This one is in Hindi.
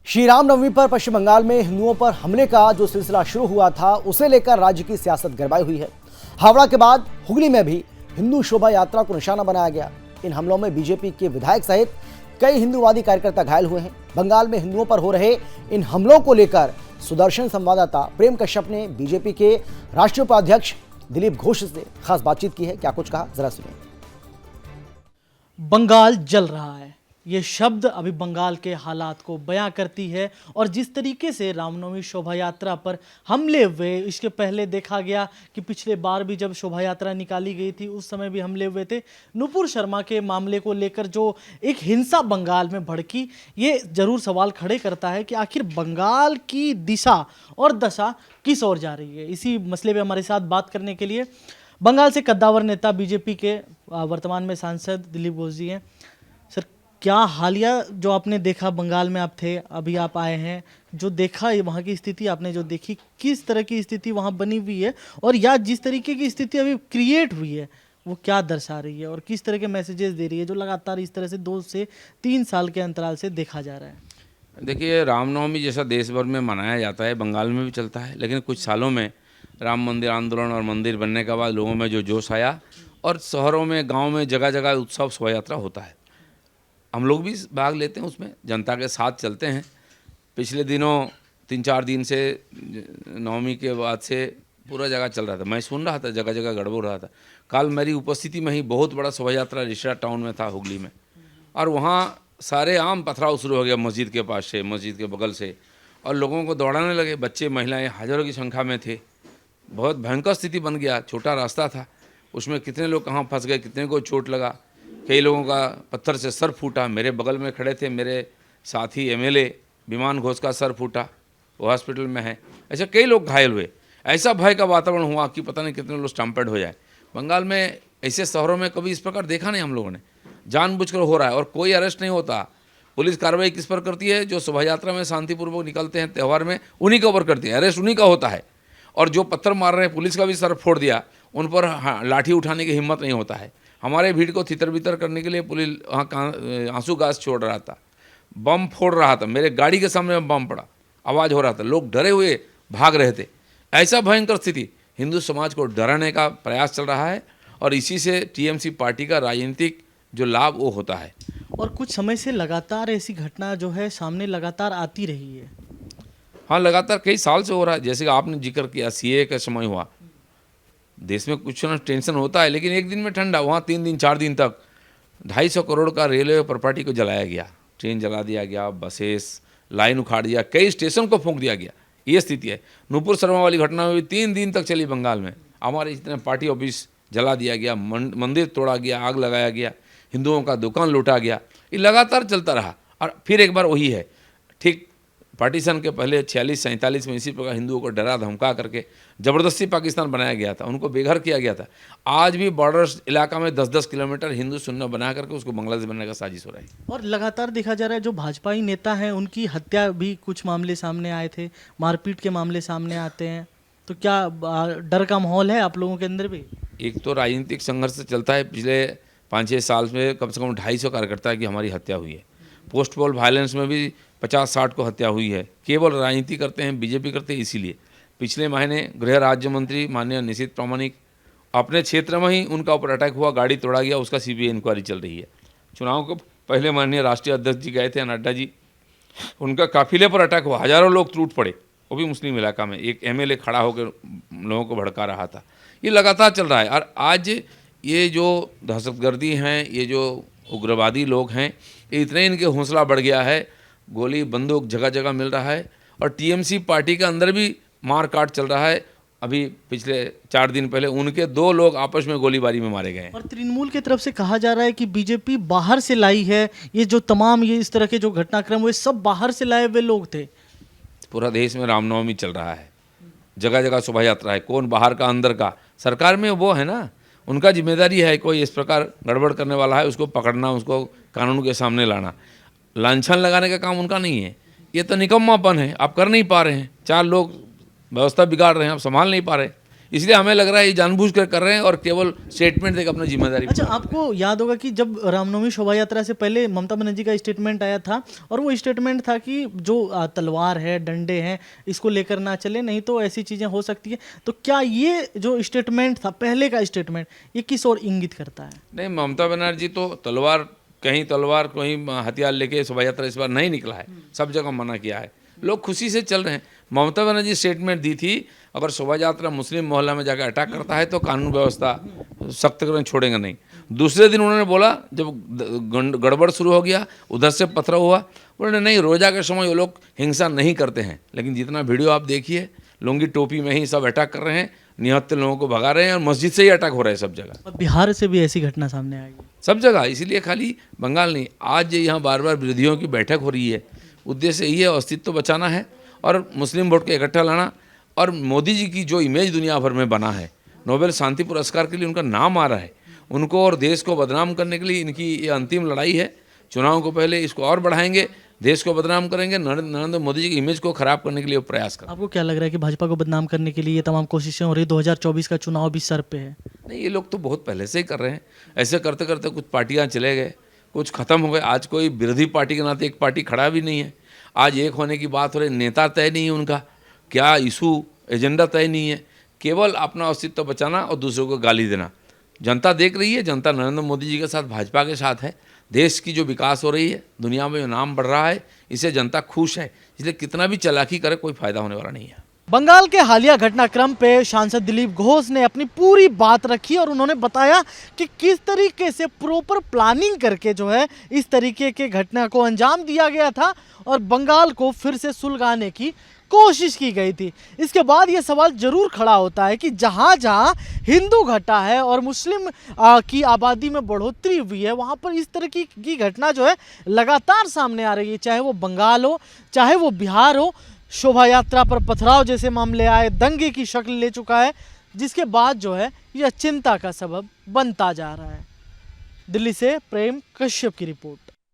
श्री रामनवमी पर पश्चिम बंगाल में हिंदुओं पर हमले का जो सिलसिला शुरू हुआ था, उसे लेकर राज्य की सियासत गरमाई हुई है। हावड़ा के बाद हुगली में भी हिंदू शोभा यात्रा को निशाना बनाया गया। इन हमलों में बीजेपी के विधायक सहित कई हिंदूवादी कार्यकर्ता घायल हुए हैं। बंगाल में हिंदुओं पर हो रहे इन हमलों को लेकर सुदर्शन संवाददाता प्रेम कश्यप ने बीजेपी के राष्ट्रीय उपाध्यक्ष दिलीप घोष से खास बातचीत की है। क्या कुछ कहा, जरा सुनिए। बंगाल जल रहा है, ये शब्द अभी बंगाल के हालात को बयां करती है। और जिस तरीके से रामनवमी शोभा यात्रा पर हमले हुए, इसके पहले देखा गया कि पिछले बार भी जब शोभा यात्रा निकाली गई थी उस समय भी हमले हुए थे। नुपुर शर्मा के मामले को लेकर जो एक हिंसा बंगाल में भड़की, ये जरूर सवाल खड़े करता है कि आखिर बंगाल की दिशा और दशा किस ओर जा रही है। इसी मसले पर हमारे साथ बात करने के लिए बंगाल से कद्दावर नेता, बीजेपी के वर्तमान में सांसद दिलीप घोष जी हैं। सर, क्या हालिया जो आपने देखा, बंगाल में आप थे, अभी आप आए हैं, जो देखा वहाँ की स्थिति आपने जो देखी, किस तरह की स्थिति वहाँ बनी हुई है, और या जिस तरीके की स्थिति अभी क्रिएट हुई है वो क्या दर्शा रही है और किस तरह के मैसेजेस दे रही है, जो लगातार इस तरह से 2 से 3 साल के अंतराल से देखा जा रहा है। देखिए, रामनवमी जैसा देश भर में मनाया जाता है, बंगाल में भी चलता है, लेकिन कुछ सालों में राम मंदिर आंदोलन और मंदिर बनने के बाद लोगों में जो जोश आया और शहरों में, गांव में जगह जगह उत्सव शोभा यात्रा होता है। हम लोग भी भाग लेते हैं उसमें, जनता के साथ चलते हैं। पिछले दिनों 3-4 दिन से, नवमी के बाद से पूरा जगह चल रहा था। मैं सुन रहा था, जगह जगह गड़बड़ हो रहा था। कल मेरी उपस्थिति में ही बहुत बड़ा शोभा यात्रा रिश्ता टाउन में था, हुगली में, और वहाँ सारे आम पथराव शुरू हो गया मस्जिद के पास से, मस्जिद के बगल से, और लोगों को दौड़ाने लगे। बच्चे, महिलाएं हज़ारों की संख्या में थे। बहुत भयंकर स्थिति बन गया। छोटा रास्ता था, उसमें कितने लोग कहाँ फंस गए, कितने को चोट लगा। कई लोगों का पत्थर से सर फूटा। मेरे बगल में खड़े थे मेरे साथी एमएलए विमान घोष का सर फूटा, वो हॉस्पिटल में है। ऐसे कई लोग घायल हुए। ऐसा भय का वातावरण हुआ कि पता नहीं कितने लोग स्टम्पेड हो जाए। बंगाल में ऐसे शहरों में कभी इस प्रकार देखा नहीं हम लोगों ने। जानबूझकर हो रहा है और कोई अरेस्ट नहीं होता। पुलिस कार्रवाई किस पर करती है? जो शोभा यात्रा में शांतिपूर्वक निकलते हैं त्यौहार में, उन्हीं के ऊपर करती है। अरेस्ट उन्हीं का होता है। और जो पत्थर मार रहे हैं, पुलिस का भी सर फोड़ दिया, उन पर लाठी उठाने की हिम्मत नहीं होता है। हमारे भीड़ को तितर बितर करने के लिए पुलिस वहाँ आंसू गैस छोड़ रहा था, बम फोड़ रहा था। मेरे गाड़ी के सामने बम पड़ा, आवाज़ हो रहा था, लोग डरे हुए भाग रहे थे। ऐसा भयंकर स्थिति, हिंदू समाज को डराने का प्रयास चल रहा है और इसी से टीएमसी पार्टी का राजनीतिक जो लाभ वो होता है। और कुछ समय से लगातार ऐसी घटना जो है सामने लगातार आती रही है। हाँ, लगातार कई साल से हो रहा है। जैसे कि आपने जिक्र किया, सीए का समय हुआ, देश में कुछ ना टेंशन होता है, लेकिन एक दिन में ठंडा। वहाँ 3 दिन 4 दिन तक 250 करोड़ का रेलवे प्रॉपर्टी को जलाया गया, ट्रेन जला दिया गया, बसेस, लाइन उखाड़ दिया, कई स्टेशन को फूंक दिया गया। ये स्थिति है। नुपुर शर्मा वाली घटना में भी 3 दिन तक चली बंगाल में। हमारे जितने पार्टी ऑफिस जला दिया गया, मंदिर तोड़ा गया, आग लगाया गया, हिंदुओं का दुकान लूटा गया। ये लगातार चलता रहा। और फिर एक बार वही है, ठीक पार्टीशन के पहले 46-47 में इसी प्रकार हिंदुओं को डरा धमका करके ज़बरदस्ती पाकिस्तान बनाया गया था, उनको बेघर किया गया था। आज भी बॉर्डर इलाका में 10-10 किलोमीटर हिंदू शून्य बना करके उसको बांग्लादेश बनाने का साजिश हो रहा है। और लगातार देखा जा रहा है जो भाजपाई नेता हैं उनकी हत्या भी कुछ मामले सामने आए थे, मारपीट के मामले सामने आते हैं। तो क्या डर का माहौल है आप लोगों के अंदर भी? एक तो राजनीतिक संघर्ष चलता है। पिछले 5-6 साल में कम से कम 250 कार्यकर्ता की हमारी हत्या हुई है। पोस्ट पोल वायलेंस में भी 50-60 को हत्या हुई है। केवल राजनीति करते हैं, बीजेपी करते हैं। इसीलिए पिछले महीने गृह राज्य मंत्री माननीय निशित प्रामाणिक, अपने क्षेत्र में ही उनका ऊपर अटैक हुआ, गाड़ी तोड़ा गया, उसका सीबीआई इंक्वायरी चल रही है। चुनाव को पहले माननीय राष्ट्रीय अध्यक्ष जी गए थे, नड्डा जी, उनका काफिले पर अटैक हुआ, हज़ारों लोग टूट पड़े, वो भी मुस्लिम इलाका में। एक एमएलए खड़ा होकर लोगों को भड़का रहा था। ये लगातार चल रहा है। और आज ये जो दहशतगर्दी हैं, ये जो उग्रवादी लोग हैं, ये इतने इनके हौसला बढ़ गया है। गोली बंदूक जगह जगह मिल रहा है और टीएमसी पार्टी के अंदर भी मार काट चल रहा है। अभी पिछले 4 दिन पहले उनके 2 लोग आपस में गोलीबारी में मारे गए। और तृणमूल की तरफ से कहा जा रहा है कि बीजेपी बाहर से लाई है। ये जो तमाम ये इस तरह के जो घटनाक्रम हुए, सब बाहर से लाए हुए लोग थे। पूरा देश में रामनवमी चल रहा है, जगह जगह शोभा यात्रा है। कौन बाहर का अंदर का? सरकार में वो है ना, उनका जिम्मेदारी है। कोई इस प्रकार गड़बड़ करने वाला है, उसको पकड़ना, उसको कानून के सामने लाना। लांछन लगाने का काम उनका नहीं है। ये तो निकम्मापन है। आप कर नहीं पा रहे हैं। 4 लोग व्यवस्था बिगाड़ रहे हैं, आप संभाल नहीं पा रहे। इसलिए हमें लग रहा है ये जानबूझ कर रहे हैं और केवल स्टेटमेंट देकर अपनी जिम्मेदारी अच्छा, आपको याद होगा कि जब रामनवमी शोभा यात्रा से पहले ममता बनर्जी का स्टेटमेंट आया था और वो स्टेटमेंट था कि जो तलवार है, डंडे हैं, इसको लेकर ना चले, नहीं तो ऐसी चीज़ें हो सकती है। तो क्या ये जो स्टेटमेंट था, पहले का स्टेटमेंट, ये किस ओर इंगित करता है? नहीं, ममता बनर्जी तो तलवार कहीं हथियार लेके शोभा यात्रा इस बार नहीं निकला है, सब जगह मना किया है, लोग खुशी से चल रहे हैं। ममता बनर्जी स्टेटमेंट दी थी अगर शोभा यात्रा मुस्लिम मोहल्ला में जाकर अटैक करता है तो कानून व्यवस्था सख्त करें, छोड़ेंगे नहीं। दूसरे दिन उन्होंने बोला जब गड़बड़ शुरू हो गया, उधर से पथराव हुआ, उन्होंने नहीं, रोजा के समय वो लोग हिंसा नहीं करते हैं, लेकिन जितना वीडियो आप देखिए लुंगी टोपी में ही सब अटैक कर रहे हैं, निहत्थे लोगों को भगा रहे हैं और मस्जिद से ही अटैक हो रहा है सब जगह। और बिहार से भी ऐसी घटना सामने आएगी सब जगह, इसीलिए खाली बंगाल नहीं, आज यहाँ बार बार विरोधियों की बैठक हो रही है, उद्देश्य यही है अस्तित्व बचाना है और मुस्लिम वोट को इकट्ठा लाना। और मोदी जी की जो इमेज दुनिया भर में बना है, नोबेल शांति पुरस्कार के लिए उनका नाम आ रहा है, उनको और देश को बदनाम करने के लिए इनकी ये अंतिम लड़ाई है। चुनाव को पहले इसको और बढ़ाएंगे, देश को बदनाम करेंगे, नरेंद्र मोदी जी की इमेज को खराब करने के लिए वो प्रयास करें। आपको क्या लग रहा है कि भाजपा को बदनाम करने के लिए ये तमाम कोशिशें हो रही, 2024 का चुनाव भी सर पे है? नहीं, ये लोग तो बहुत पहले से ही कर रहे हैं, ऐसे करते करते कुछ पार्टियां चले गए, कुछ खत्म हो गए। आज कोई विरोधी पार्टी के नाते एक पार्टी खड़ा भी नहीं है, आज एक होने की बात हो रही, नेता तय नहीं है उनका, क्या इशू एजेंडा तय नहीं है, केवल अपना अस्तित्व बचाना और दूसरों को गाली देना। जनता देख रही है, जनता नरेंद्र मोदी जी के साथ, भाजपा के साथ है। देश की जो विकास हो रही है, दुनिया में जो नाम बढ़ रहा है, इससे जनता खुश है, इसलिए कितना भी चालाकी करे कोई फायदा होने वाला नहीं है। बंगाल के हालिया घटनाक्रम पे सांसद दिलीप घोष ने अपनी पूरी बात रखी और उन्होंने बताया कि किस तरीके से प्रॉपर प्लानिंग करके जो है इस तरीके के घटना को अंजाम दिया गया था और बंगाल को फिर से सुलगाने की कोशिश की गई थी। इसके बाद ये सवाल जरूर खड़ा होता है कि जहाँ जहाँ हिंदू घटा है और मुस्लिम की आबादी में बढ़ोतरी हुई है, वहाँ पर इस तरह की घटना जो है लगातार सामने आ रही है, चाहे वो बंगाल हो, चाहे वो बिहार हो। शोभा यात्रा पर पथराव जैसे मामले आए, दंगे की शक्ल ले चुका है, जिसके बाद जो है यह चिंता का सबब बनता जा रहा है। दिल्ली से प्रेम कश्यप की रिपोर्ट।